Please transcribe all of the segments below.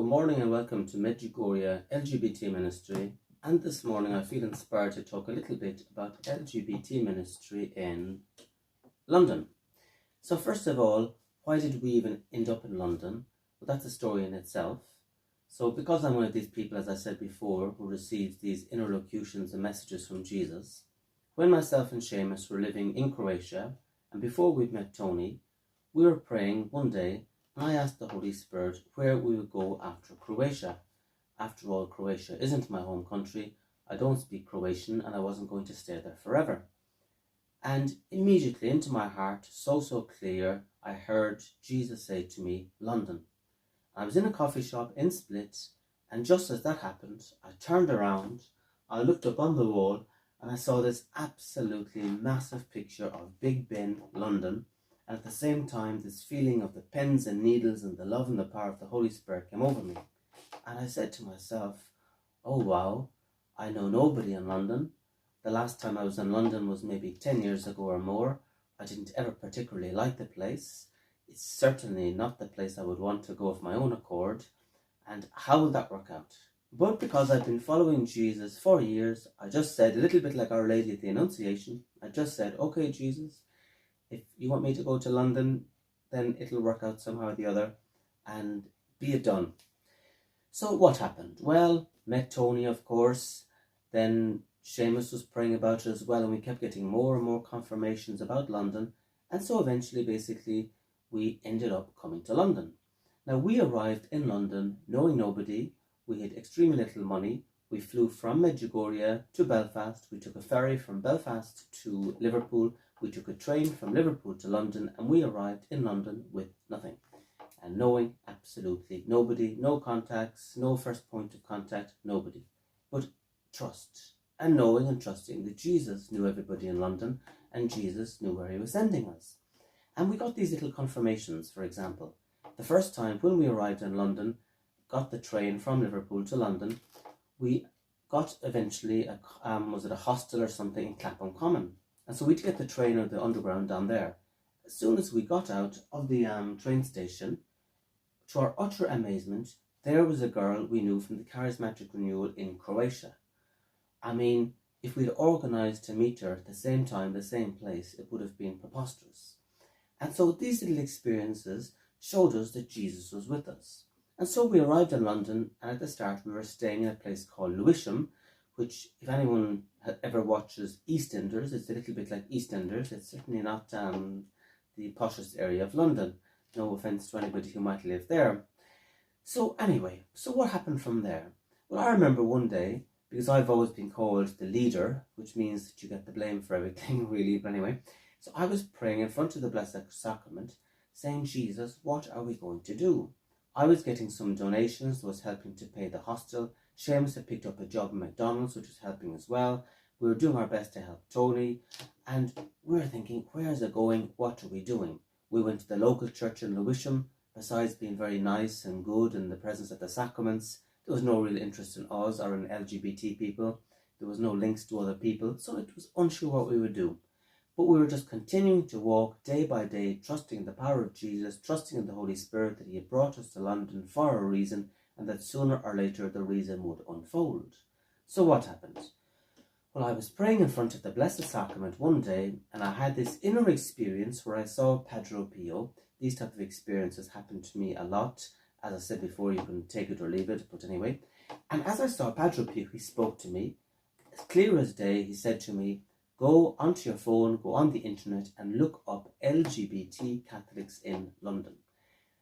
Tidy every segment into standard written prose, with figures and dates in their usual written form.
Good morning and welcome to Medjugorje LGBT Ministry, and this morning I feel inspired to talk a little bit about LGBT ministry in London. So first of all, why did we even end up in London? Well, that's a story in itself. So because I'm one of these people, as I said before, who receives these interlocutions and messages from Jesus, when myself and Seamus were living in Croatia, and before we'd met Tony, we were praying one day, and I asked the Holy Spirit where we would go after Croatia. After all, Croatia isn't my home country, I don't speak Croatian, and I wasn't going to stay there forever. And immediately into my heart, so clear, I heard Jesus say to me, London. I was in a coffee shop in Split, and just as that happened, I turned around, I looked up on the wall, and I saw this absolutely massive picture of Big Ben, London, and at the same time, this feeling of the pens and needles and the love and the power of the Holy Spirit came over me. And I said to myself, oh wow, I know nobody in London. The last time I was in London was maybe 10 years ago or more. I didn't ever particularly like the place. It's certainly not the place I would want to go of my own accord. And how will that work out? But because I've been following Jesus for years, I just said, a little bit like Our Lady at the Annunciation, I just said, okay, Jesus, if you want me to go to London, then it'll work out somehow or the other, and be it done. So what happened? Well, met Tony, of course, then Seamus was praying about it as well, and we kept getting more and more confirmations about London, and so eventually, basically, we ended up coming to London. Now, we arrived in London knowing nobody. We had extremely little money. We flew from Medjugorje to Belfast. We took a ferry from Belfast to Liverpool. We took a train from Liverpool to London, and we arrived in London with nothing. And knowing absolutely nobody, no contacts, no first point of contact, nobody. But trust, and knowing and trusting that Jesus knew everybody in London, and Jesus knew where he was sending us. And we got these little confirmations, for example. The first time when we arrived in London, got the train from Liverpool to London, we got eventually a hostel or something in Clapham Common. And so we'd get the train or the underground down there. As soon as we got out of the train station, to our utter amazement, there was a girl we knew from the Charismatic Renewal in Croatia. I mean, if we'd organised to meet her at the same time, the same place, it would have been preposterous. And so these little experiences showed us that Jesus was with us. And so we arrived in London, and at the start we were staying in a place called Lewisham, which, if anyone ever watches EastEnders, it's a little bit like EastEnders. It's certainly not the poshest area of London. No offence to anybody who might live there. So anyway, so what happened from there? Well, I remember one day, because I've always been called the leader, which means that you get the blame for everything, really, but anyway. So I was praying in front of the Blessed Sacrament, saying, Jesus, what are we going to do? I was getting some donations that was helping to pay the hostel. Seamus had picked up a job in McDonald's, which was helping as well. We were doing our best to help Tony, and we were thinking, where is it going? What are we doing? We went to the local church in Lewisham. Besides being very nice and good in the presence of the sacraments, there was no real interest in us or in LGBT people. There was no links to other people, so it was unsure what we would do. But we were just continuing to walk day by day, trusting in the power of Jesus, trusting in the Holy Spirit that he had brought us to London for a reason, and that sooner or later the reason would unfold. So what happened? Well, I was praying in front of the Blessed Sacrament one day, and I had this inner experience where I saw Padre Pio. These type of experiences happen to me a lot. As I said before, you can take it or leave it, but anyway. And as I saw Padre Pio, he spoke to me. As clear as day, he said to me, go onto your phone, go on the internet, and look up LGBT Catholics in London.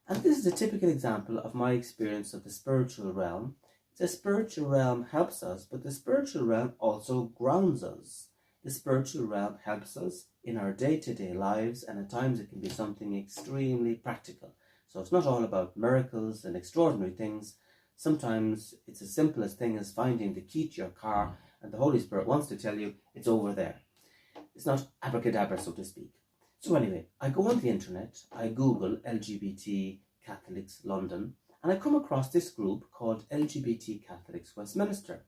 And this is a typical example of my experience of the spiritual realm. The spiritual realm helps us, but the spiritual realm also grounds us. The spiritual realm helps us in our day-to-day lives, and at times it can be something extremely practical. So it's not all about miracles and extraordinary things. Sometimes it's as simple as thing as finding the key to your car, and the Holy Spirit wants to tell you it's over there. It's not abracadabra, so to speak. So anyway, I go on the internet, I Google LGBT Catholics London, and I come across this group called LGBT Catholics Westminster.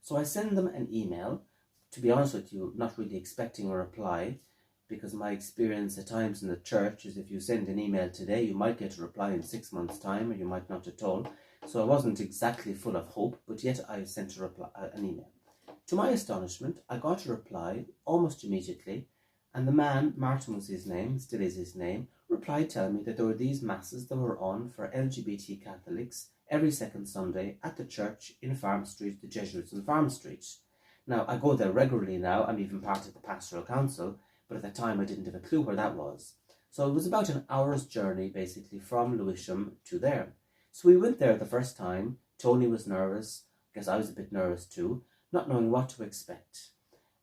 So I send them an email, to be honest with you, not really expecting a reply, because my experience at times in the church is if you send an email today, you might get a reply in 6 months' time, or you might not at all. So I wasn't exactly full of hope, but yet I sent an email. To my astonishment, I got a reply almost immediately, and the man, Martin was his name, still is his name, replied telling me that there were these masses that were on for LGBT Catholics every second Sunday at the church in Farm Street, the Jesuits in Farm Street. Now, I go there regularly now. I'm even part of the pastoral council, but at the time I didn't have a clue where that was. So it was about an hour's journey, basically, from Lewisham to there. So we went there the first time. Tony was nervous. I guess I was a bit nervous too, not knowing what to expect.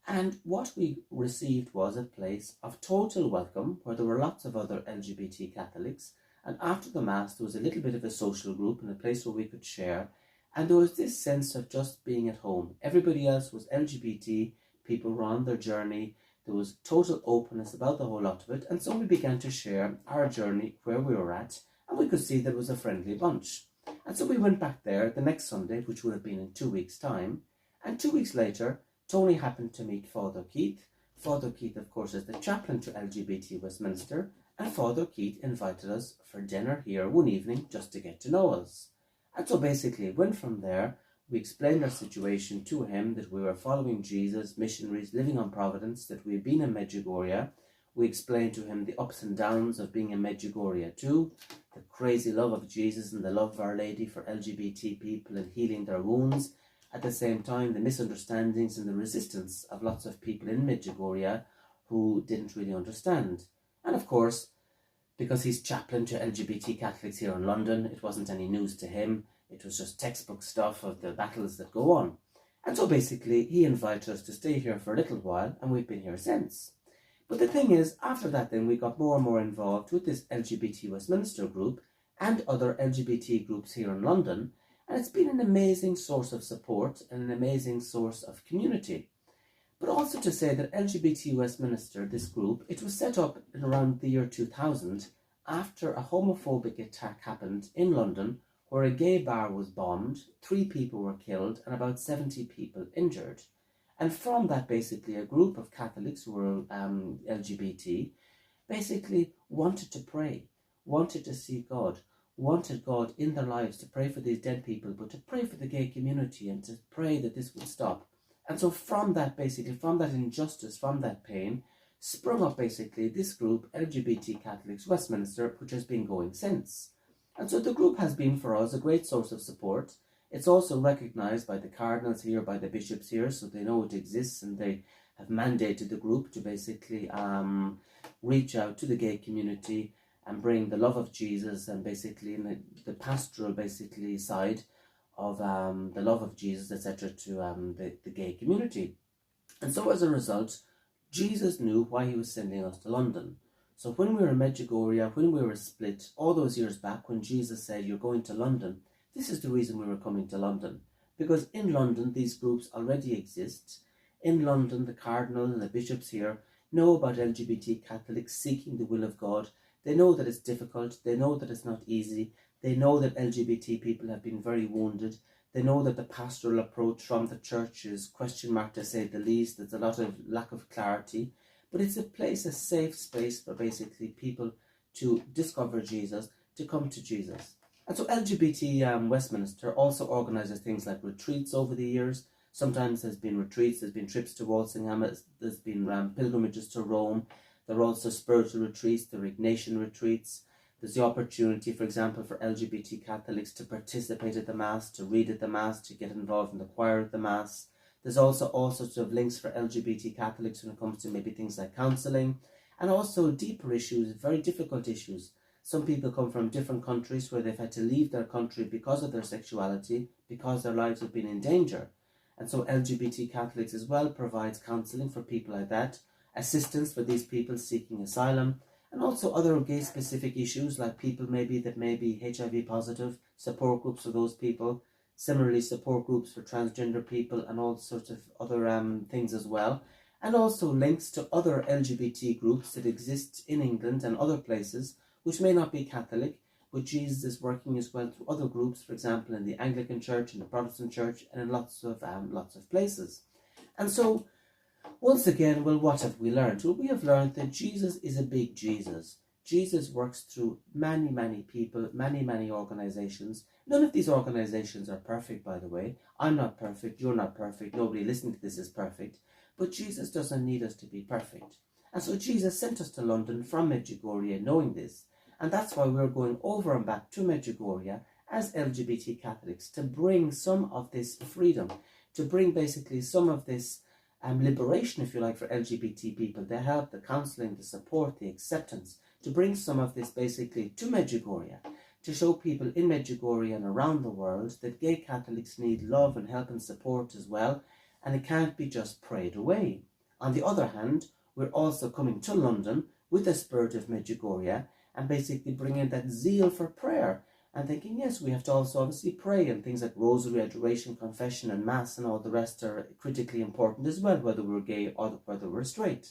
And what we received was a place of total welcome, where there were lots of other LGBT Catholics. And after the Mass, there was a little bit of a social group and a place where we could share. And there was this sense of just being at home. Everybody else was LGBT, people were on their journey. There was total openness about the whole lot of it. And so we began to share our journey, where we were at, and we could see that it was a friendly bunch. And so we went back there the next Sunday, which would have been in 2 weeks' time. And 2 weeks later, Tony happened to meet Father Keith. Father Keith, of course, is the chaplain to LGBT Westminster. And Father Keith invited us for dinner here one evening just to get to know us. And so basically went from there. We explained our situation to him, that we were following Jesus, missionaries living on Providence, that we had been in Medjugorje. We explained to him the ups and downs of being in Medjugorje too, the crazy love of Jesus and the love of Our Lady for LGBT people and healing their wounds. At the same time, the misunderstandings and the resistance of lots of people in Medjugorje who didn't really understand. And of course, because he's chaplain to LGBT Catholics here in London, it wasn't any news to him. It was just textbook stuff of the battles that go on. And so basically, he invited us to stay here for a little while, and we've been here since. But the thing is, after that then, we got more and more involved with this LGBT Westminster group and other LGBT groups here in London, and it's been an amazing source of support and an amazing source of community. But also to say that LGBT Westminster, this group, it was set up in around the year 2000 after a homophobic attack happened in London, where a gay bar was bombed, 3 people were killed and about 70 people injured. And from that, basically, a group of Catholics who were LGBT basically wanted to pray, wanted to see God, wanted God in their lives to pray for these dead people, but to pray for the gay community and to pray that this would stop. And so from that, basically, from that injustice, from that pain, sprung up basically this group, LGBT Catholics Westminster, which has been going since. And so the group has been for us a great source of support. It's also recognised by the cardinals here, by the bishops here, so they know it exists, and they have mandated the group to basically reach out to the gay community and bring the love of Jesus and basically in the pastoral basically side of the love of Jesus, etc., to the gay community. And so as a result, Jesus knew why he was sending us to London. So when we were in Medjugorje, when we were split, all those years back, when Jesus said, "You're going to London," this is the reason we were coming to London. Because in London, these groups already exist. In London, the cardinal and the bishops here know about LGBT Catholics seeking the will of God. They know that it's difficult. They know that it's not easy. They know that LGBT people have been very wounded. They know that the pastoral approach from the church is question mark, to say the least. There's a lot of lack of clarity. But it's a place, a safe space for basically people to discover Jesus, to come to Jesus. And so LGBT Westminster also organises things like retreats over the years. Sometimes there's been retreats, there's been trips to Walsingham, there's been pilgrimages to Rome. There are also spiritual retreats, there are Ignatian retreats. There's the opportunity, for example, for LGBT Catholics to participate at the Mass, to read at the Mass, to get involved in the choir at the Mass. There's also all sorts of links for LGBT Catholics when it comes to maybe things like counselling, and also deeper issues, very difficult issues. Some people come from different countries where they've had to leave their country because of their sexuality, because their lives have been in danger. And so LGBT Catholics as well provides counselling for people like that, assistance for these people seeking asylum, and also other gay-specific issues like people maybe that may be HIV positive, support groups for those people, similarly support groups for transgender people and all sorts of other things as well, and also links to other LGBT groups that exist in England and other places which may not be Catholic, but Jesus is working as well through other groups, for example in the Anglican Church, in the Protestant Church, and in lots of places. And so once again, well, what have we learned? Well, we have learned that Jesus is a big Jesus. Jesus works through many, many people, many, many organizations. None of these organizations are perfect, by the way. I'm not perfect, you're not perfect, nobody listening to this is perfect. But Jesus doesn't need us to be perfect. And so Jesus sent us to London from Medjugorje knowing this. And that's why we're going over and back to Medjugorje as LGBT Catholics to bring some of this freedom, to bring basically some of this liberation, if you like, for LGBT people, the help, the counselling, the support, the acceptance, to bring some of this basically to Medjugorje, to show people in Medjugorje and around the world that gay Catholics need love and help and support as well, and it can't be just prayed away. On the other hand, we're also coming to London with the spirit of Medjugorje and basically bringing that zeal for prayer and thinking, yes, we have to also obviously pray, and things like rosary, adoration, confession and mass and all the rest are critically important as well, whether we're gay or whether we're straight.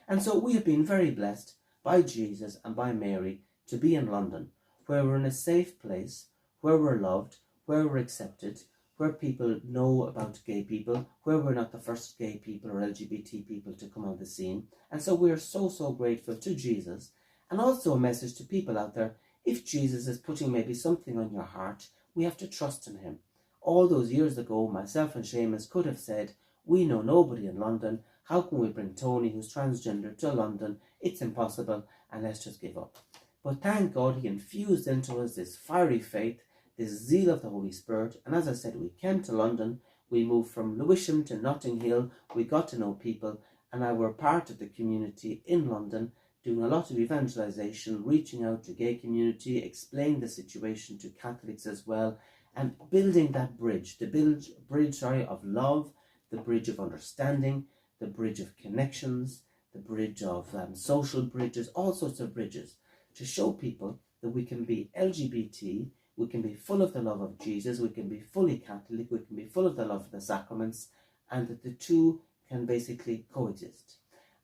And so we have been very blessed by Jesus and by Mary to be in London, where we're in a safe place, where we're loved, where we're accepted, where people know about gay people, where we're not the first gay people or LGBT people to come on the scene. And so we're so grateful to Jesus. And also a message to people out there: if Jesus is putting maybe something on your heart, we have to trust in him. All those years ago, myself and Seamus could have said, we know nobody in London, how can we bring Tony, who's transgender, to London? It's impossible, and let's just give up. But thank God he infused into us this fiery faith, this zeal of the Holy Spirit, and as I said, we came to London, we moved from Lewisham to Notting Hill, we got to know people, and now we're part of the community in London, doing a lot of evangelization, reaching out to gay community, explaining the situation to Catholics as well, and building that bridge, the bridge of love, the bridge of understanding, the bridge of connections, the bridge of social bridges, all sorts of bridges, to show people that we can be LGBT, we can be full of the love of Jesus, we can be fully Catholic, we can be full of the love of the sacraments, and that the two can basically coexist.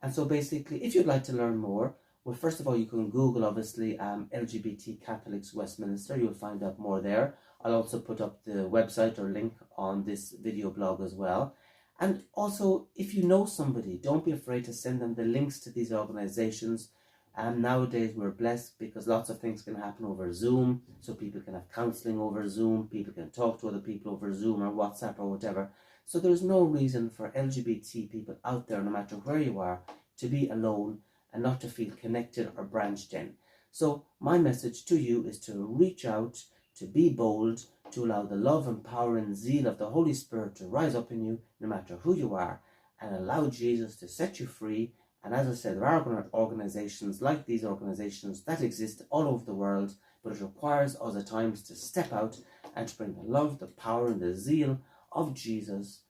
And so basically, if you'd like to learn more, well, first of all, you can Google, obviously, LGBT Catholics Westminster. You'll find out more there. I'll also put up the website or link on this video blog as well. And also, if you know somebody, don't be afraid to send them the links to these organizations. Nowadays, we're blessed because lots of things can happen over Zoom. So people can have counseling over Zoom. People can talk to other people over Zoom or WhatsApp or whatever. So there's no reason for LGBT people out there, no matter where you are, to be alone and not to feel connected or branched in. So my message to you is to reach out, to be bold, to allow the love and power and zeal of the Holy Spirit to rise up in you, no matter who you are, and allow Jesus to set you free. And as I said, there are organizations like these organizations that exist all over the world, but it requires us at times to step out and to bring the love, the power and the zeal of Jesus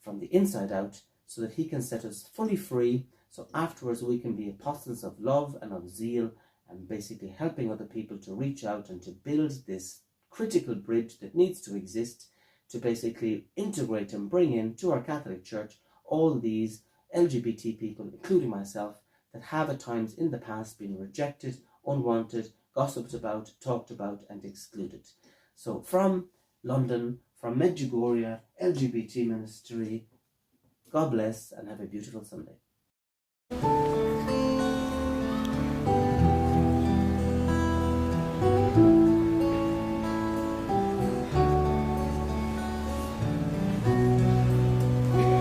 from the inside out, so that he can set us fully free, so afterwards we can be apostles of love and of zeal, and basically helping other people to reach out and to build this critical bridge that needs to exist to basically integrate and bring in to our Catholic Church all these LGBT people, including myself, that have at times in the past been rejected, unwanted, gossiped about, talked about and excluded. So from London, from Medjugorje LGBT Ministry, God bless and have a beautiful Sunday.